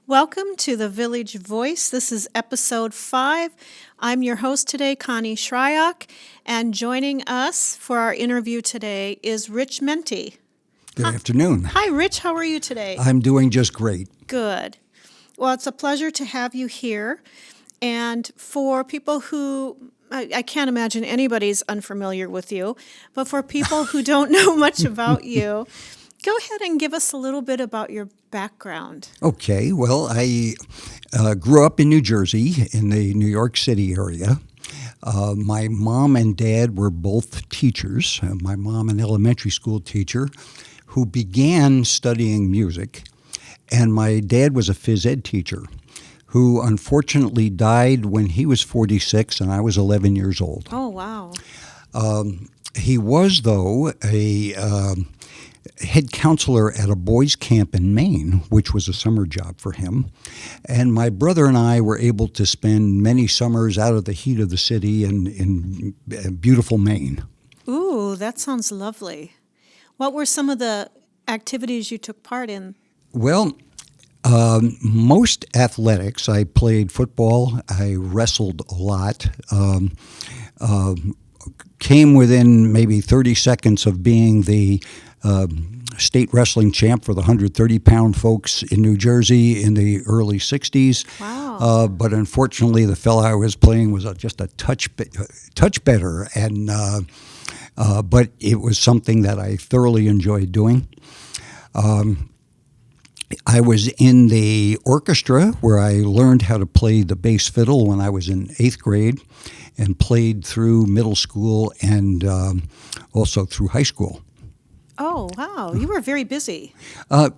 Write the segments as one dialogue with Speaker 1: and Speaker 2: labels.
Speaker 1: Welcome to the Village Voice. This is episode 5. I'm your host today, Connie Shryock, and joining us for our interview today is Rich Mente.
Speaker 2: Good afternoon.
Speaker 1: Hi, Rich. How are you today?
Speaker 2: I'm doing just great.
Speaker 1: Good. Well, it's a pleasure to have you here. And for people who, I can't imagine anybody's unfamiliar with you, but for people who don't know much about you, go ahead and give us a little bit about your background.
Speaker 2: Okay, well, I grew up in New Jersey, in the New York City area. My mom and dad were both teachers. My mom, an elementary school teacher, who began studying music, and my dad was a phys ed teacher, who unfortunately died when he was 46 and I was 11 years old.
Speaker 1: Oh, wow.
Speaker 2: He was, though, a head counselor at a boys' camp in Maine, which was a summer job for him. And my brother and I were able to spend many summers out of the heat of the city in beautiful Maine.
Speaker 1: Ooh, that sounds lovely. What were some of the activities you took part in?
Speaker 2: Well, most athletics. I played football. I wrestled a lot. Came within maybe 30 seconds of being the state wrestling champ for the 130-pound folks in New Jersey in the early 60s.
Speaker 1: Wow.
Speaker 2: But unfortunately, the fellow I was playing was just a touch better, and but it was something that I thoroughly enjoyed doing. I was in the orchestra where I learned how to play the bass fiddle when I was in 8th grade and played through middle school and also through high school.
Speaker 1: Oh, wow. You were very busy.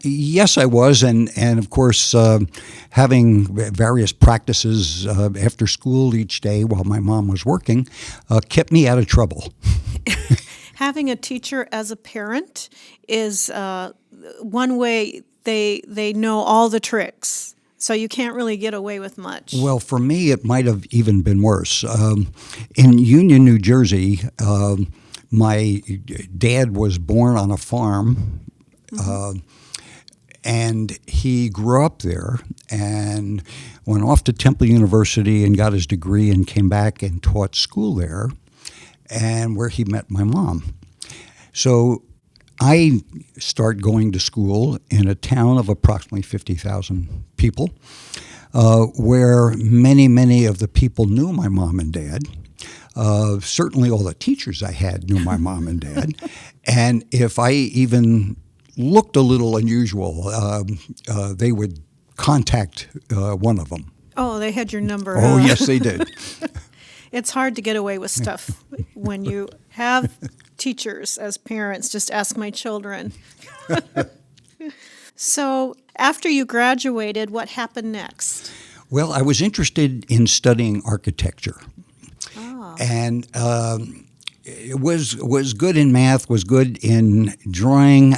Speaker 2: Yes, I was. And of course, having various practices after school each day while my mom was working kept me out of trouble.
Speaker 1: Having a teacher as a parent is one way they know all the tricks. So you can't really get away with much.
Speaker 2: Well, for me, it might have even been worse. In Union, New Jersey, my dad was born on a farm, and he grew up there and went off to Temple University and got his degree and came back and taught school there, and where he met my mom. So I started going to school in a town of approximately 50,000 people, where many of the people knew my mom and dad. Certainly all the teachers I had knew my mom and dad. And if I even looked a little unusual, they would contact one of them.
Speaker 1: Oh, they had your number.
Speaker 2: Oh, yes, they did.
Speaker 1: It's hard to get away with stuff when you have teachers as parents. Just ask my children. So after you graduated, what happened next?
Speaker 2: Well, I was interested in studying architecture. And it was good in math, was good in drawing.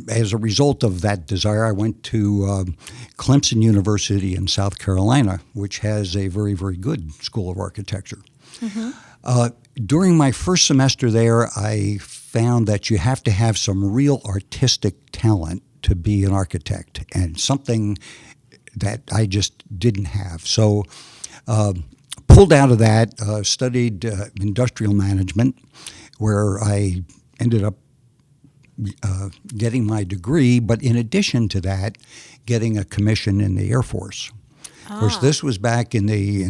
Speaker 2: As a result of that desire, I went to Clemson University in South Carolina, which has a very, very good school of architecture. Mm-hmm. During my first semester there, I found that you have to have some real artistic talent to be an architect, and something that I just didn't have. So pulled out of that, studied industrial management, where I ended up getting my degree, but in addition to that, getting a commission in the Air Force. Of course, this was back in the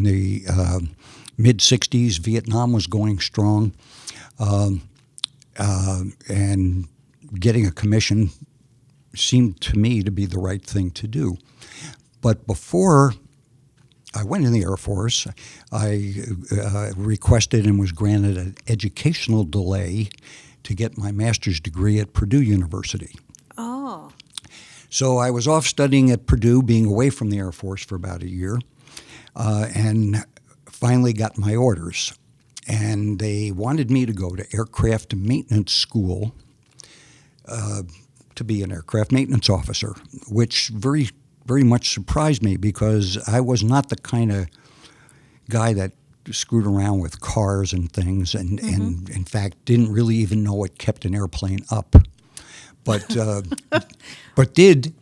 Speaker 2: mid-'60s. Vietnam was going strong, and getting a commission seemed to me to be the right thing to do. But before I went in the Air Force, I requested and was granted an educational delay to get my master's degree at Purdue University.
Speaker 1: Oh.
Speaker 2: So I was off studying at Purdue, being away from the Air Force for about a year, and finally got my orders, and they wanted me to go to aircraft maintenance school to be an aircraft maintenance officer, which very, very much surprised me because I was not the kind of guy that screwed around with cars and things, and in fact didn't really even know what kept an airplane up. But did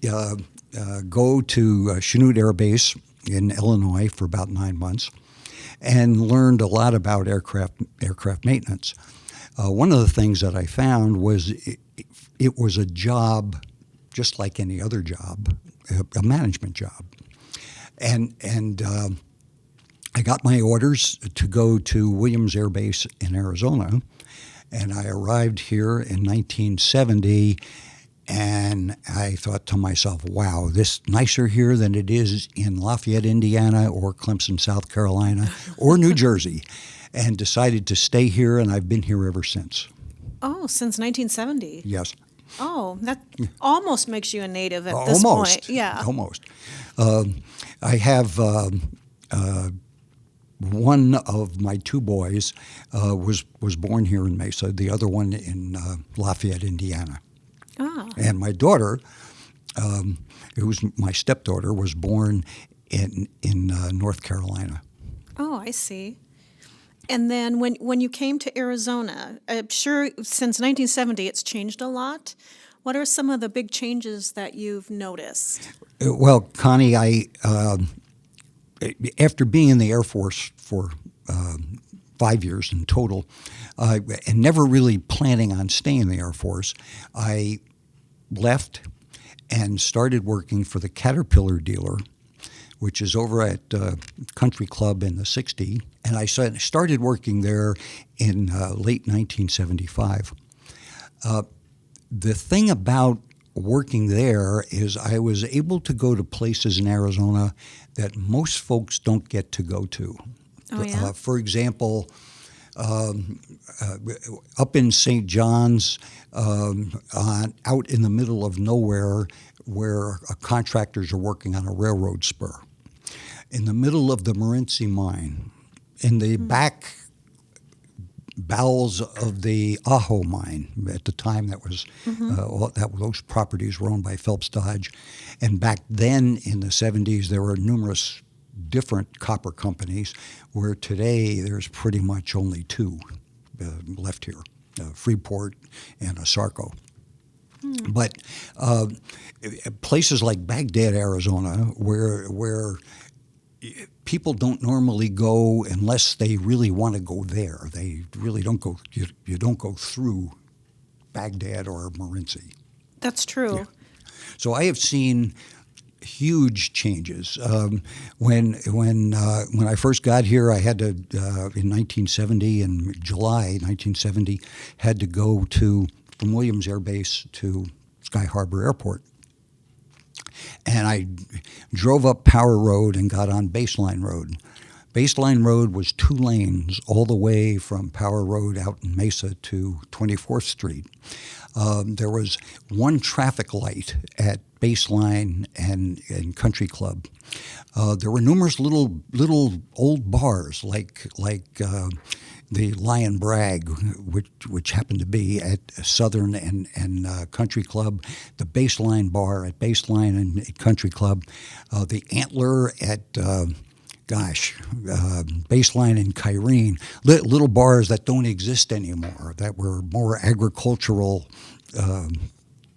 Speaker 2: go to Chanute Air Base in Illinois for about 9 months, and learned a lot about aircraft maintenance. One of the things that I found was it was a job just like any other job, a management job, and I got my orders to go to Williams Air Base in Arizona, and I arrived here in 1970, and I thought to myself, wow, this nicer here than it is in Lafayette, Indiana, or Clemson, South Carolina, or New Jersey, and decided to stay here, and I've been here ever since.
Speaker 1: Oh, since 1970.
Speaker 2: Yes.
Speaker 1: Oh, that almost makes you a native at this
Speaker 2: Almost.
Speaker 1: point. Yeah.
Speaker 2: Almost. I have one of my two boys was born here in Mesa, the other one in Lafayette, Indiana.
Speaker 1: Ah.
Speaker 2: And my daughter, who's my stepdaughter, was born in North Carolina.
Speaker 1: Oh, I see. And then when you came to Arizona, I'm sure since 1970 it's changed a lot. What are some of the big changes that you've noticed?
Speaker 2: Well, Connie, I after being in the Air Force for 5 years in total, and never really planning on staying in the Air Force, I left and started working for the Caterpillar dealer, which is over at Country Club in the 60, and I started working there in late 1975. The thing about working there is I was able to go to places in Arizona that most folks don't get to go to.
Speaker 1: Oh, yeah?
Speaker 2: For example, up in St. John's, out in the middle of nowhere where contractors are working on a railroad spur. In the middle of the Morenci mine, in the back bowels of the Ajo mine. At the time, that was those properties were owned by Phelps Dodge, and back then in the 70s, there were numerous different copper companies. Where today there's pretty much only two left here: Freeport and Asarco. But places like Baghdad, Arizona, where people don't normally go unless they really want to go there. They really don't go. You don't go through Baghdad or Morenci.
Speaker 1: That's true.
Speaker 2: Yeah. So I have seen huge changes. When I first got here, I had to in 1970, in July 1970, had to go from Williams Air Base to Sky Harbor Airport. And I drove up Power Road and got on Baseline Road. Baseline Road was 2 lanes all the way from Power Road out in Mesa to 24th Street. There was one traffic light at Baseline and Country Club. There were numerous little old bars like the Lion Bragg, which happened to be at Southern and Country Club, the Baseline Bar at Baseline and Country Club, the Antler at Baseline and Kyrene, little bars that don't exist anymore, that were more agricultural.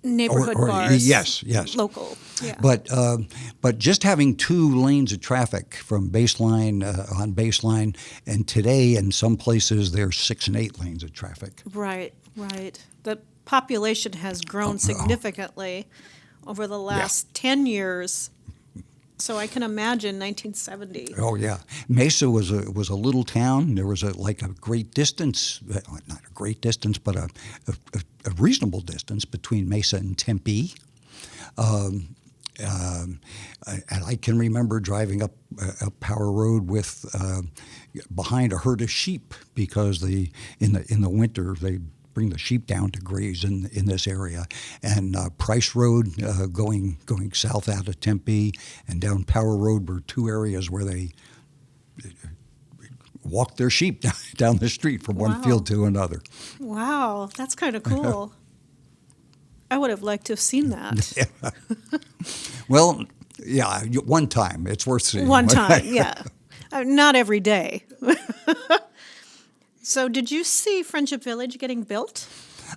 Speaker 1: Neighborhood bars.
Speaker 2: Yes.
Speaker 1: Local. Yeah.
Speaker 2: But just having 2 lanes of traffic from Baseline on Baseline, and today in some places there's 6 and 8 lanes of traffic.
Speaker 1: Right. The population has grown significantly over the last 10 years. So I can imagine 1970.
Speaker 2: Oh yeah, Mesa was a little town. There was a great distance, not a great distance, but a reasonable distance between Mesa and Tempe. And I can remember driving up Power Road with behind a herd of sheep because in the winter they bring the sheep down to graze in this area, and Price Road going south out of Tempe and down Power Road were 2 areas where they walk their sheep down the street from one
Speaker 1: Wow.
Speaker 2: field to another.
Speaker 1: Wow, that's kind of cool. I would have liked to have seen that.
Speaker 2: Well, yeah, one time. It's worth seeing.
Speaker 1: One time, yeah. Not every day. So did you see Friendship Village getting built?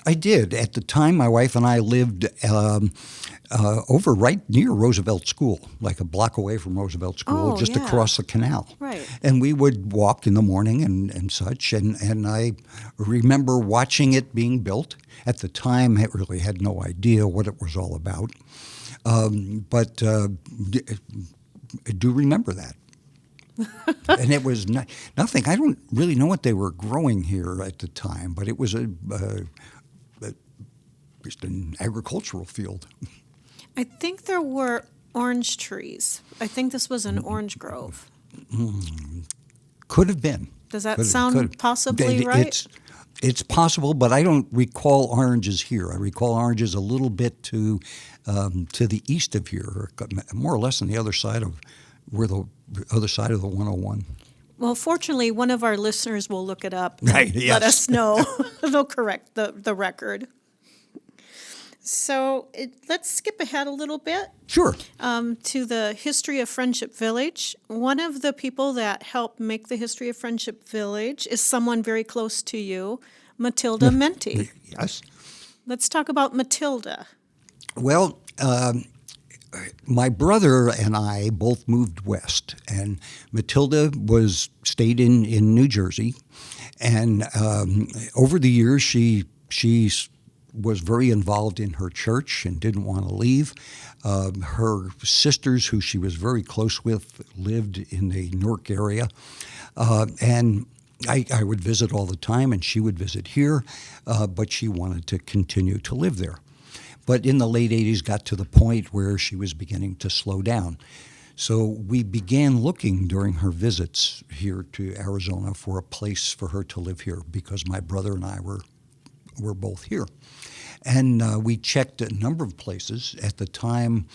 Speaker 2: I did. At the time, my wife and I lived over right near Roosevelt School, like a block away from Roosevelt School,
Speaker 1: Oh,
Speaker 2: just
Speaker 1: yeah.
Speaker 2: across the canal.
Speaker 1: Right.
Speaker 2: And we would walk in the morning and such. And I remember watching it being built. At the time, I really had no idea what it was all about. But I do remember that. And it was nothing. I don't really know what they were growing here at the time, but it was just an agricultural field.
Speaker 1: I think there were orange trees. I think this was an orange grove.
Speaker 2: Could have been.
Speaker 1: Does that
Speaker 2: Could have-
Speaker 1: sound
Speaker 2: could have.
Speaker 1: possibly right?
Speaker 2: It's possible, but I don't recall oranges here. I recall oranges a little bit to the east of here, more or less on the other side of the other side of the 101.
Speaker 1: Well, fortunately, one of our listeners will look it up and
Speaker 2: Right, yes.
Speaker 1: let us know. They'll correct the record. So let's skip ahead a little bit
Speaker 2: Sure.
Speaker 1: to the history of Friendship Village. One of the people that helped make the history of Friendship Village is someone very close to you, Matilda Mente.
Speaker 2: Yes.
Speaker 1: Let's talk about Matilda.
Speaker 2: Well, my brother and I both moved west, and Matilda stayed in New Jersey, and over the years she was very involved in her church and didn't want to leave. Her sisters, who she was very close with, lived in the Newark area, and I would visit all the time, and she would visit here, but she wanted to continue to live there. But in the late 80s, got to the point where she was beginning to slow down. So we began looking during her visits here to Arizona for a place for her to live here, because my brother and I were both here. And we checked a number of places. At the time,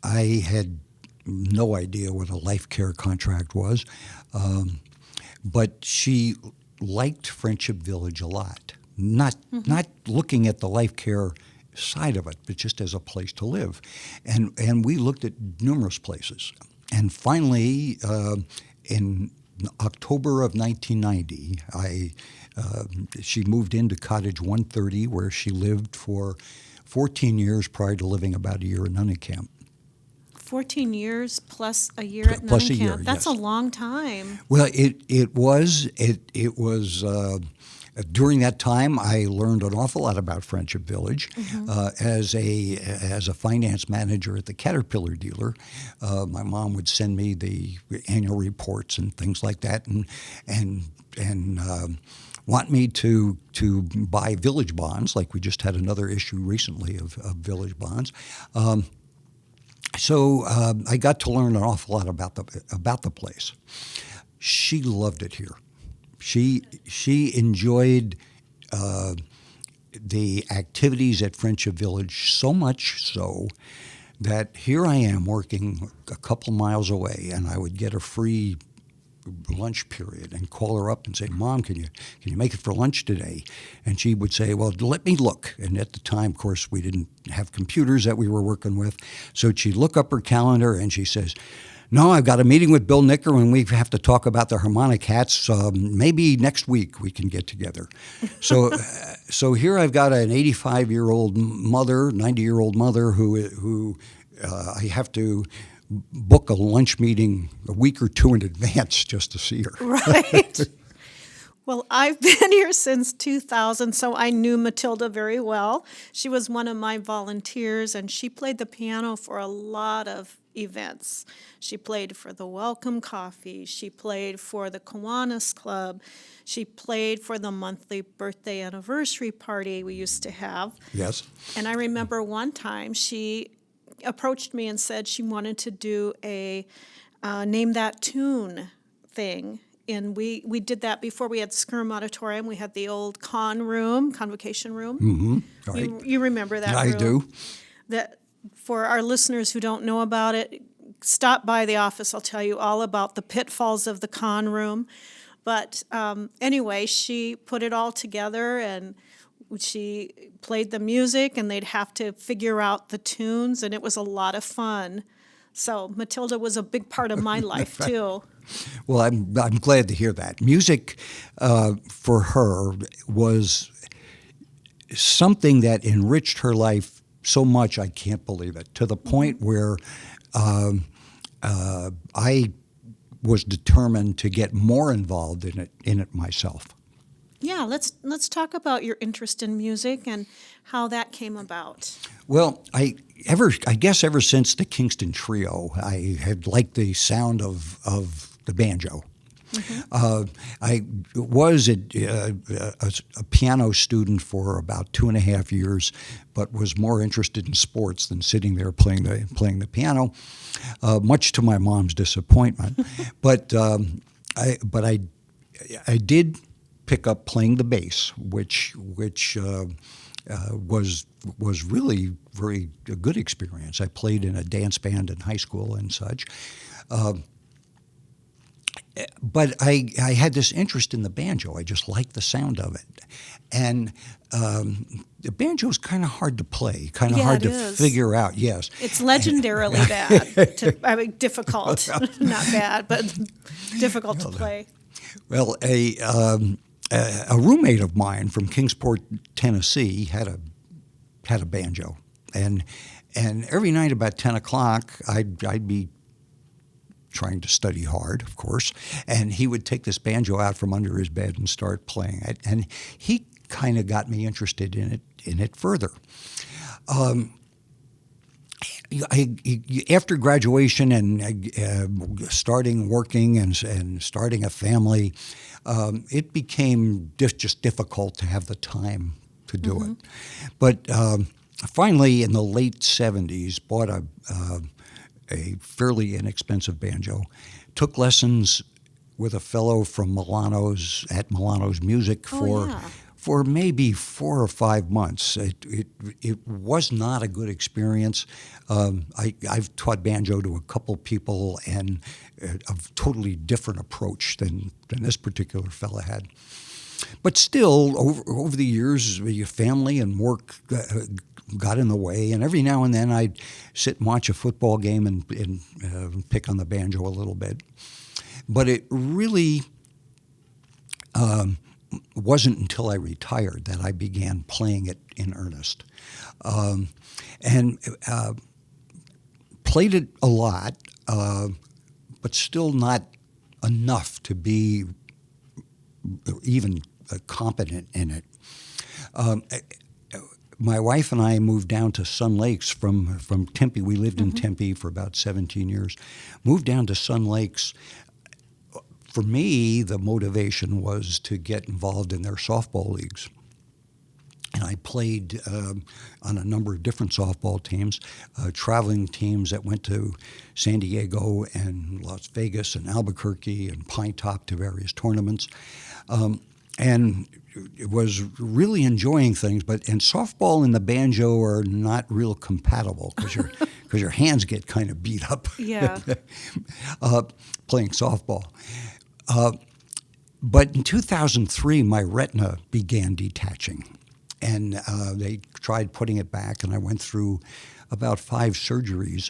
Speaker 2: I had no idea what a life care contract was, but she liked Friendship Village a lot. Not looking at the life care side of it, but just as a place to live. And we looked at numerous places. And finally, in October of 1990, she moved into Cottage 130, where she lived for 14 years prior to living about a year in Nunning Camp.
Speaker 1: 14 years plus a year at
Speaker 2: Plus
Speaker 1: Nunning
Speaker 2: a year,
Speaker 1: Camp. That's
Speaker 2: yes.
Speaker 1: a long time.
Speaker 2: Well, it was during that time I learned an awful lot about Friendship Village. As a finance manager at the Caterpillar dealer. My mom would send me the annual reports and things like that, and want me to buy village bonds. Like we just had another issue recently of village bonds. So I got to learn an awful lot about the place. She loved it here. She enjoyed the activities at Friendship Village so much so that here I am working a couple miles away, and I would get a free lunch period and call her up and say, "Mom, can you make it for lunch today?" And she would say, "Well, let me look." And at the time, of course, we didn't have computers that we were working with. So she'd look up her calendar and she says, "No, I've got a meeting with Bill Nicker and we have to talk about the harmonic hats. Maybe next week we can get together." So here I've got an 85-year-old mother, 90-year-old mother who I have to book a lunch meeting a week or two in advance just to see her.
Speaker 1: Right. Well, I've been here since 2000, so I knew Matilda very well. She was one of my volunteers, and she played the piano for a lot of events. She played for the Welcome Coffee. She played for the Kiwanis Club. She played for the monthly birthday anniversary party we used to have.
Speaker 2: Yes.
Speaker 1: And I remember one time she approached me and said she wanted to do a Name That Tune thing. And we did that before we had Skirm Auditorium. We had the old convocation room.
Speaker 2: Mm-hmm. Right.
Speaker 1: You remember that
Speaker 2: I
Speaker 1: room?
Speaker 2: do.
Speaker 1: That, for our listeners who don't know about it, stop by the office. I'll tell you all about the pitfalls of the con room. But anyway, she put it all together, and she played the music, and they'd have to figure out the tunes, and it was a lot of fun. So Matilda was a big part of my life too.
Speaker 2: Well, I'm glad to hear that. Music for her was something that enriched her life so much I can't believe it. To the point where I was determined to get more involved in it myself.
Speaker 1: Yeah, let's talk about your interest in music and how that came about.
Speaker 2: Well, I guess ever since the Kingston Trio, I had liked the sound of the banjo. I was a piano student for about 2.5 years, but was more interested in sports than sitting there playing the piano, much to my mom's disappointment. But I did pick up playing the bass, which was really very a good experience. I played in a dance band in high school and such. But I had this interest in the banjo. I just liked the sound of it. And the banjo is kind of hard to play, kind of hard to figure out, yes.
Speaker 1: It's legendarily bad, difficult. Not bad, but difficult to play.
Speaker 2: Well, a roommate of mine from Kingsport, Tennessee, had a banjo. And every night about 10 o'clock, I'd be trying to study hard, of course, and he would take this banjo out from under his bed and start playing it, and he kind of got me interested in it further. After graduation and starting working and starting a family, it became just difficult to have the time to do it. But finally, in the late 70s, bought a fairly inexpensive banjo, took lessons with a fellow from Milano's at Milano's Music for maybe 4 or 5 months. It was not a good experience. I've taught banjo to a couple people, and a totally different approach than this particular fellow had. But still, over the years, your family and work got in the way, and every now and then I'd sit and watch a football game and pick on the banjo a little bit. But it really wasn't until I retired that I began playing it in earnest. And played it a lot, but still not enough to be even competent in it. My wife and I moved down to Sun Lakes from Tempe. We lived in Tempe for about 17 years. Moved down to Sun Lakes. For me, the motivation was to get involved in their softball leagues. And I played on a number of different softball teams, traveling teams that went to San Diego and Las Vegas and Albuquerque and Pine Top to various tournaments. And it was really enjoying things, and softball and the banjo are not real compatible because your hands get kind of beat up.
Speaker 1: Yeah.
Speaker 2: Playing softball. But in 2003, my retina began detaching, and they tried putting it back, and I went through about 5 surgeries.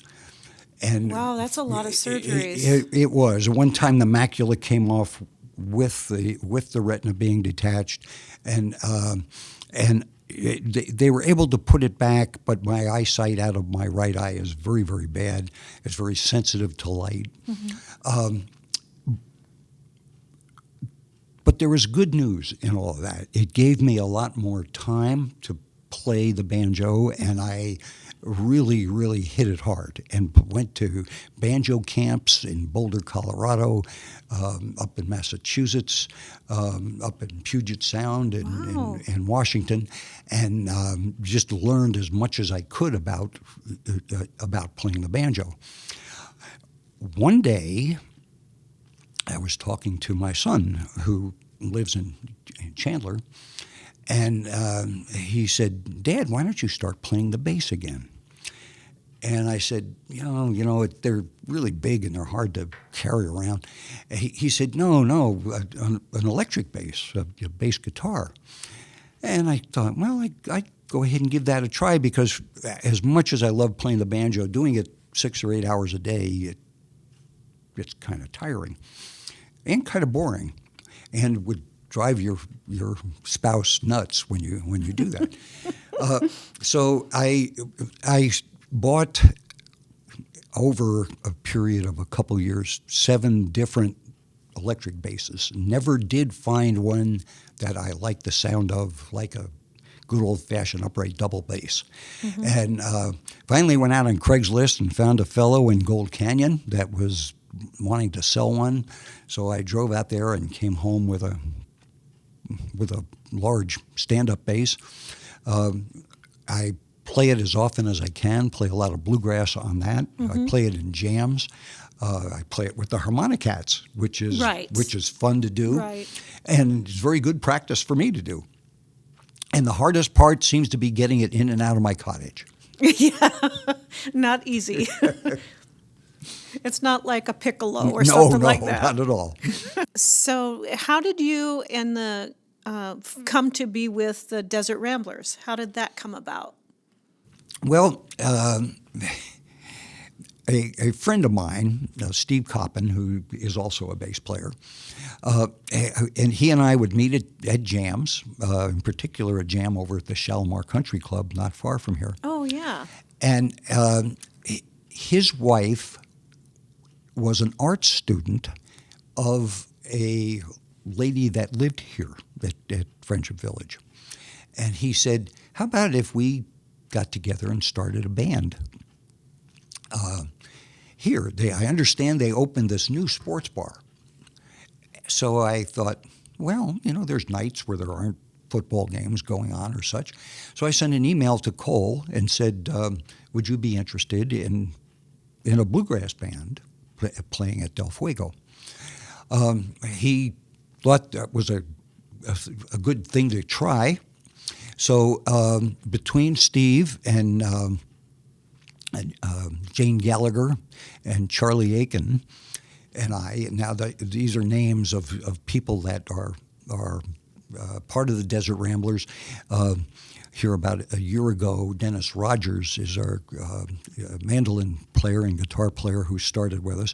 Speaker 2: And
Speaker 1: wow, that's a lot of surgeries.
Speaker 2: It was. One time the macula came off with the retina being detached, and they were able to put it back, but my eyesight out of my right eye is very, very bad. It's very sensitive to light. But there was good news in all of that. It gave me a lot more time to play the banjo, and I really, really hit it hard and went to banjo camps in Boulder, Colorado, up in Massachusetts, up in Puget Sound in Washington, and just learned as much as I could about playing the banjo. One day, I was talking to my son, who lives in Chandler, and he said, "Dad, why don't you start playing the bass again?" And I said, they're really big and they're hard to carry around. He said, no, an electric bass, a bass guitar. And I thought, well, I'd go ahead and give that a try, because as much as I love playing the banjo, doing it 6 or 8 hours a day, it's kind of tiring and kind of boring, and would drive your spouse nuts when you do that. So I bought, over a period of a couple years, 7 different electric basses. Never did find one that I liked the sound of, like a good old-fashioned upright double bass. Mm-hmm. And finally went out on Craigslist and found a fellow in Gold Canyon that was wanting to sell one. So I drove out there and came home with a large stand-up bass. I play it as often as I can, play a lot of bluegrass on that. Mm-hmm. I play it in jams. I play it with the harmonicats, which is fun to do.
Speaker 1: Right.
Speaker 2: And it's very good practice for me to do. And the hardest part seems to be getting it in and out of my cottage.
Speaker 1: Yeah, not easy. It's not like a piccolo or something like that.
Speaker 2: No, not at all.
Speaker 1: So how did you and come to be with the Desert Ramblers? How did that come about?
Speaker 2: Well, a friend of mine, Steve Coppin, who is also a bass player, and he and I would meet at jams, in particular a jam over at the Shalimar Country Club not far from here.
Speaker 1: Oh, yeah.
Speaker 2: And his wife was an art student of a lady that lived here at Friendship Village. And he said, how about if we got together and started a band? Here, I understand they opened this new sports bar. So I thought, well, there's nights where there aren't football games going on or such. So I sent an email to Cole and said, would you be interested in a bluegrass band playing at Del Fuego? He thought that was a good thing to try. So between Steve and Jane Gallagher and Charlie Aiken and I, now these are names of people that are part of the Desert Ramblers. Here about a year ago, Dennis Rogers is our mandolin player and guitar player who started with us.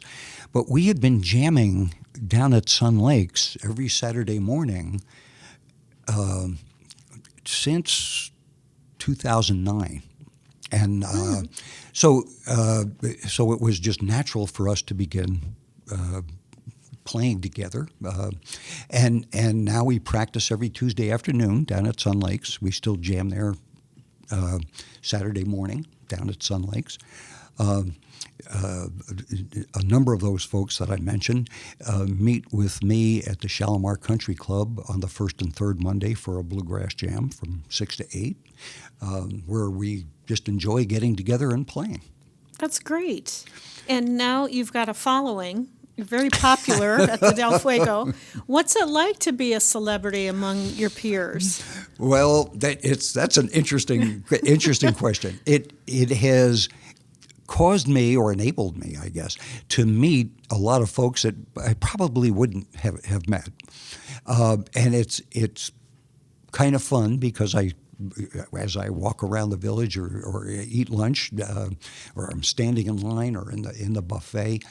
Speaker 2: But we had been jamming down at Sun Lakes every Saturday morning since 2009. And so it was just natural for us to begin playing together. And now we practice every Tuesday afternoon down at Sun Lakes. We still jam there Saturday morning down at Sun Lakes. A number of those folks that I mentioned meet with me at the Shalimar Country Club on the first and third Monday for a bluegrass jam from 6 to 8, where we just enjoy getting together and playing.
Speaker 1: That's great. And now you've got a following. You're very popular at the Del Fuego. What's it like to be a celebrity among your peers?
Speaker 2: Well, that's an interesting question. It has caused me, or enabled me, I guess, to meet a lot of folks that I probably wouldn't have met. And it's kind of fun because as I walk around the village or eat lunch, or I'm standing in line or in the buffet,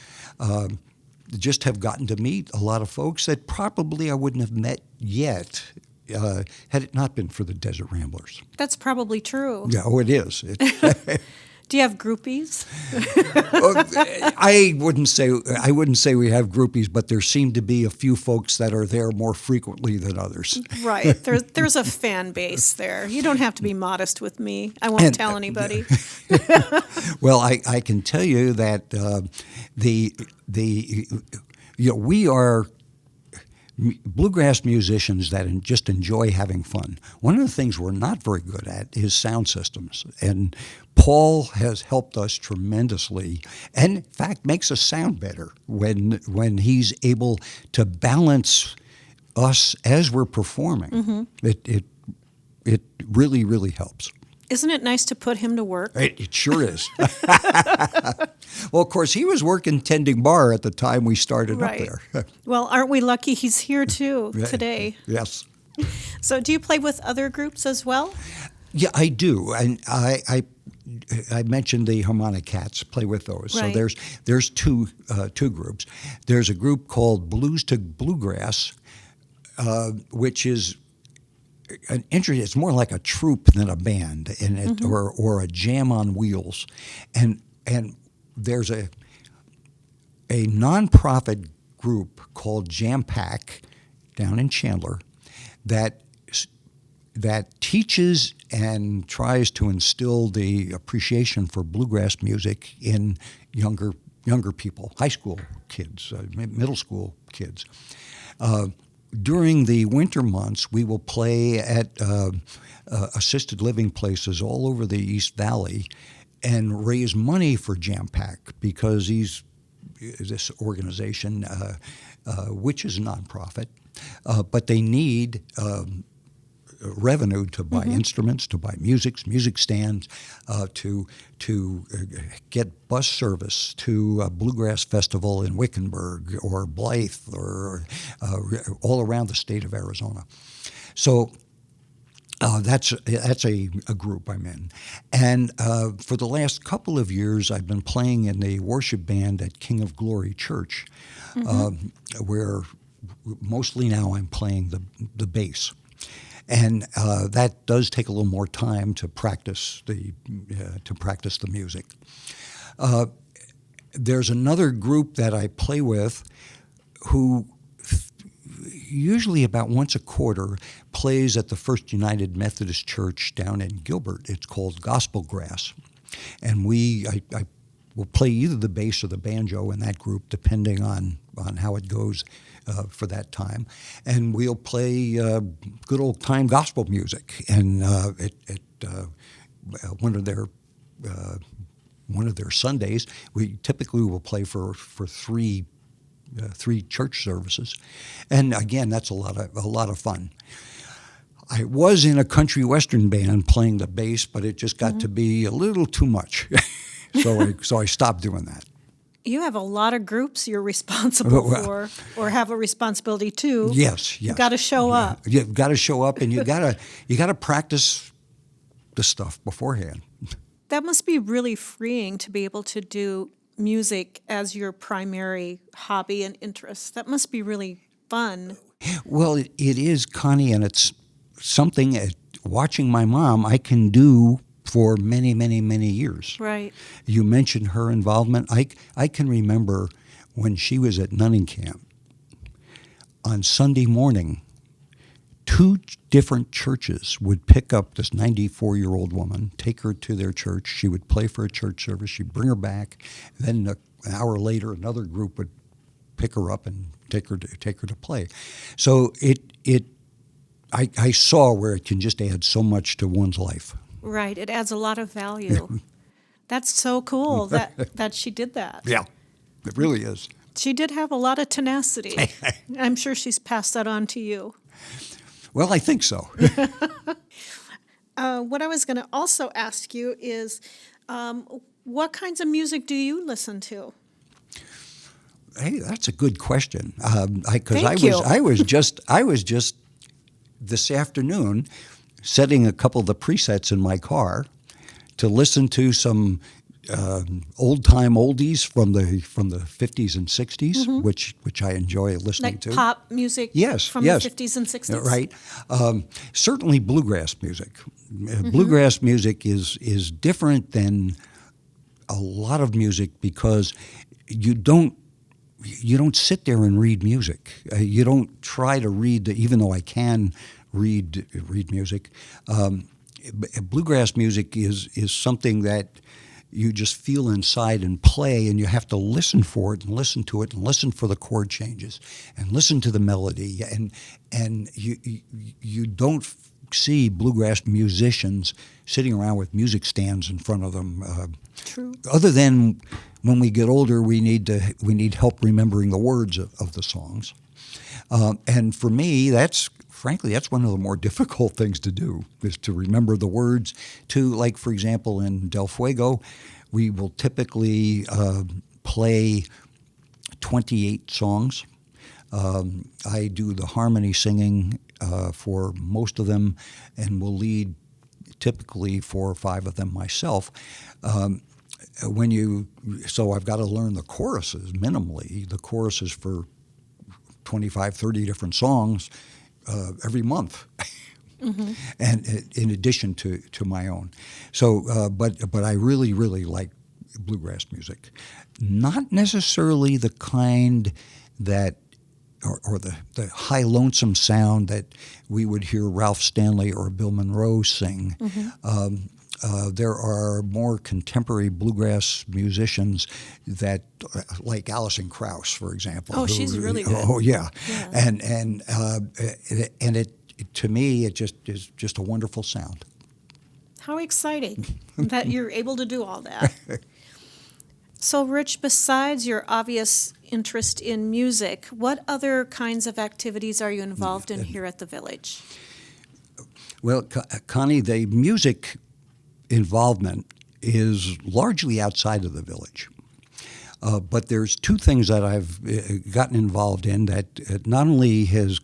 Speaker 2: just have gotten to meet a lot of folks that probably I wouldn't have met yet had it not been for the Desert Ramblers.
Speaker 1: That's probably true.
Speaker 2: Yeah, it is.
Speaker 1: Do you have groupies?
Speaker 2: I wouldn't say we have groupies, but there seem to be a few folks that are there more frequently than others. Right.
Speaker 1: There's a fan base there. You don't have to be modest with me. I won't tell anybody.
Speaker 2: Well, I can tell you that we are bluegrass musicians that just enjoy having fun. One of the things we're not very good at is sound systems, and Paul has helped us tremendously, and in fact makes us sound better when he's able to balance us as we're performing. Mm-hmm. It really, really helps.
Speaker 1: Isn't it nice to put him to work?
Speaker 2: It sure is. Well, of course, he was working tending bar at the time we started
Speaker 1: Right.
Speaker 2: up there.
Speaker 1: Well, aren't we lucky he's here too today?
Speaker 2: Yes.
Speaker 1: So do you play with other groups as well?
Speaker 2: Yeah, I do, and I mentioned the Harmonic Cats. Play with those.
Speaker 1: Right.
Speaker 2: So there's two groups. There's a group called Blues to Bluegrass, which is an interesting. It's more like a troupe than a band, and or a jam on wheels, and there's a nonprofit group called Jam Pack down in Chandler that teaches and tries to instill the appreciation for bluegrass music in younger people, high school kids, middle school kids. During the winter months, we will play at assisted living places all over the East Valley and raise money for Jam Pack because this organization, which is a nonprofit, but they need revenue to buy instruments, to buy music stands, to get bus service to a bluegrass festival in Wickenburg or Blythe or all around the state of Arizona. So that's a group I'm in. And for the last couple of years, I've been playing in the worship band at King of Glory Church, where mostly now I'm playing the bass. And that does take a little more time to practice the music. There's another group that I play with, who usually about once a quarter plays at the First United Methodist Church down in Gilbert. It's called Gospel Grass, and I will play either the bass or the banjo in that group, depending on how it goes. For that time, and we'll play good old time gospel music. And at one of their Sundays, we typically will play for three church services, and again, that's a lot of fun. I was in a country western band playing the bass, but it just got to be a little too much, so I stopped doing that.
Speaker 1: You have a lot of groups you're responsible for, or have a responsibility to.
Speaker 2: Yes.
Speaker 1: You've got to show up.
Speaker 2: You've got to show up, and you got to practice the stuff beforehand.
Speaker 1: That must be really freeing to be able to do music as your primary hobby and interest. That must be really fun.
Speaker 2: Well, it is, Connie, and it's something. Watching my mom, I can do for many, many, many years.
Speaker 1: Right.
Speaker 2: You mentioned her involvement. I can remember when she was at nunning camp on Sunday morning, 2 different churches would pick up this 94-year-old woman, take her to their church. She would play for a church service. She'd bring her back. Then an hour later, another group would pick her up and take her to play. So I saw where it can just add so much to one's life.
Speaker 1: Right. It adds a lot of value. That's so cool that she did that.
Speaker 2: Yeah, it really is.
Speaker 1: She did have a lot of tenacity. I'm sure she's passed that on to you.
Speaker 2: Well, I think so.
Speaker 1: What I was going to also ask you is, what kinds of music do you listen to?
Speaker 2: Hey, that's a good question.
Speaker 1: Thank you.
Speaker 2: I was just this afternoon setting a couple of the presets in my car to listen to some old-time oldies from the 50s and 60s, which I enjoy listening
Speaker 1: Like
Speaker 2: to.
Speaker 1: pop music from the 50s and 60s?
Speaker 2: Right. Certainly bluegrass music. Bluegrass music is different than a lot of music because you don't sit there and read music. You don't try to read, even though I can read music. Bluegrass music is something that you just feel inside and play, and you have to listen for it and listen to it and listen for the chord changes and listen to the melody. And you don't see bluegrass musicians sitting around with music stands in front of them.
Speaker 1: True.
Speaker 2: Other than when we get older, we need help remembering the words of the songs. And for me, frankly, that's one of the more difficult things to do, is to remember the words to, like, for example, in Del Fuego, we will typically play 28 songs. I do the harmony singing for most of them, and will lead typically 4 or 5 of them myself. So I've got to learn the choruses minimally, the choruses for 25, 30 different songs every month. Mm-hmm. And in addition to my own. So, but I really, really like bluegrass music. Not necessarily the kind that, or the high lonesome sound that we would hear Ralph Stanley or Bill Monroe sing. Mm-hmm. There are more contemporary bluegrass musicians that, like Alison Krauss, for example.
Speaker 1: Oh, she's really good.
Speaker 2: Oh, yeah.
Speaker 1: Yeah.
Speaker 2: And it to me, it just is just a wonderful sound.
Speaker 1: How exciting that you're able to do all that. So, Rich, besides your obvious interest in music, what other kinds of activities are you involved in here at the village?
Speaker 2: Well, Connie, the music involvement is largely outside of the village. But there's 2 things that I've gotten involved in that not only has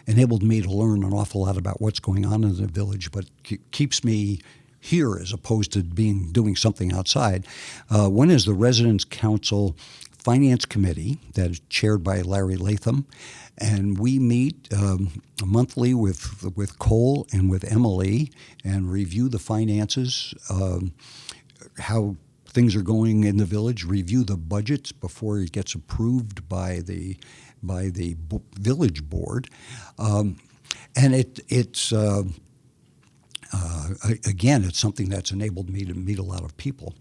Speaker 2: enabled me to learn an awful lot about what's going on in the village, but keeps me here as opposed to doing something outside. One is the Residents Council Finance Committee that is chaired by Larry Latham, and we meet monthly with Cole and with Emily and review the finances, how things are going in the village, review the budgets before it gets approved by the village board, and it's again, it's something that's enabled me to meet a lot of people.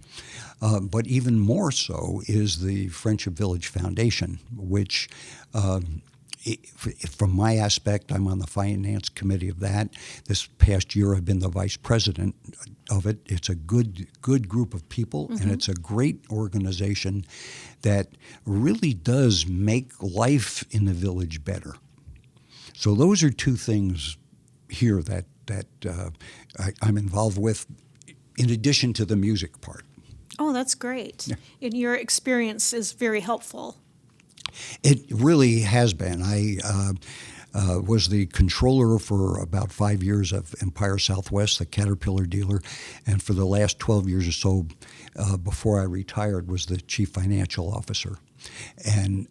Speaker 2: But even more so is the Friendship Village Foundation, which, from my aspect, I'm on the finance committee of that. This past year, I've been the vice president of it. It's a good group of people, mm-hmm. and it's a great organization that really does make life in the village better. So those are 2 things here that I'm involved with, in addition to the music part.
Speaker 1: Oh, that's great. Yeah. And your experience is very helpful.
Speaker 2: It really has been. I was the controller for about 5 years of Empire Southwest, the Caterpillar dealer, and for the last 12 years or so, before I retired, was the chief financial officer. And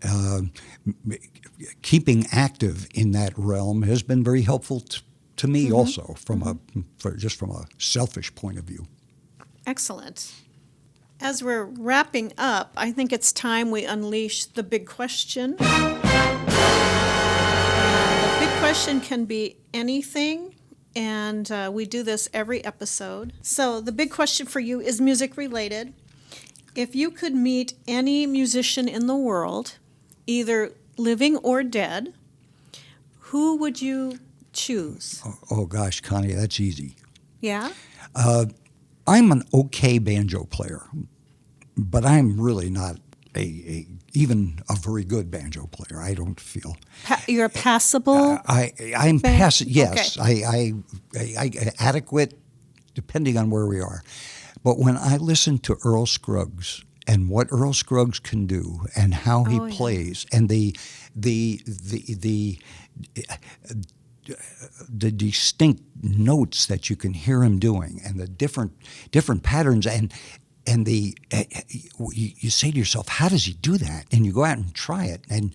Speaker 2: keeping active in that realm has been very helpful to me, mm-hmm. also, from a selfish point of view.
Speaker 1: Excellent. As we're wrapping up, I think it's time we unleash the big question. The big question can be anything, and we do this every episode. So the big question for you is music related. If you could meet any musician in the world, either living or dead, who would you choose?
Speaker 2: Oh gosh, Connie, that's easy.
Speaker 1: Yeah?
Speaker 2: I'm an okay banjo player, but I'm really not even a very good banjo player. I don't feel.
Speaker 1: You're passable?
Speaker 2: I'm passive. Yes,
Speaker 1: okay.
Speaker 2: I adequate, depending on where we are. But when I listen to Earl Scruggs and what Earl Scruggs can do and how he plays, and the distinct notes that you can hear him doing, and the different patterns, and you say to yourself, how does he do that? And you go out and try it, and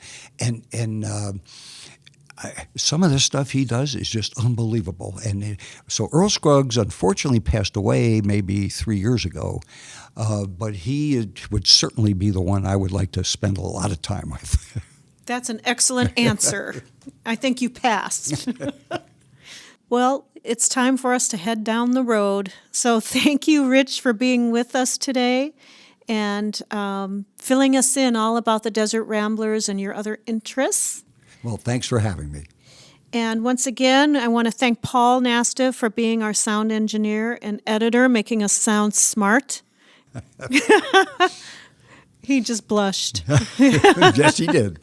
Speaker 2: some of the stuff he does is just unbelievable. And so Earl Scruggs unfortunately passed away maybe 3 years ago, but he would certainly be the one I would like to spend a lot of time with.
Speaker 1: That's an excellent answer. I think you passed. Well, it's time for us to head down the road. So thank you, Rich, for being with us today and filling us in all about the Desert Ramblers and your other interests.
Speaker 2: Well, thanks for having me.
Speaker 1: And once again, I want to thank Paul Nasta for being our sound engineer and editor, making us sound smart. He just blushed.
Speaker 2: Yes, he did.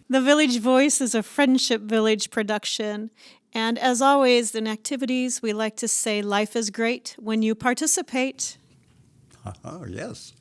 Speaker 1: The Village Voice is a Friendship Village production. And as always, in activities, we like to say life is great when you participate.
Speaker 2: Oh, yes.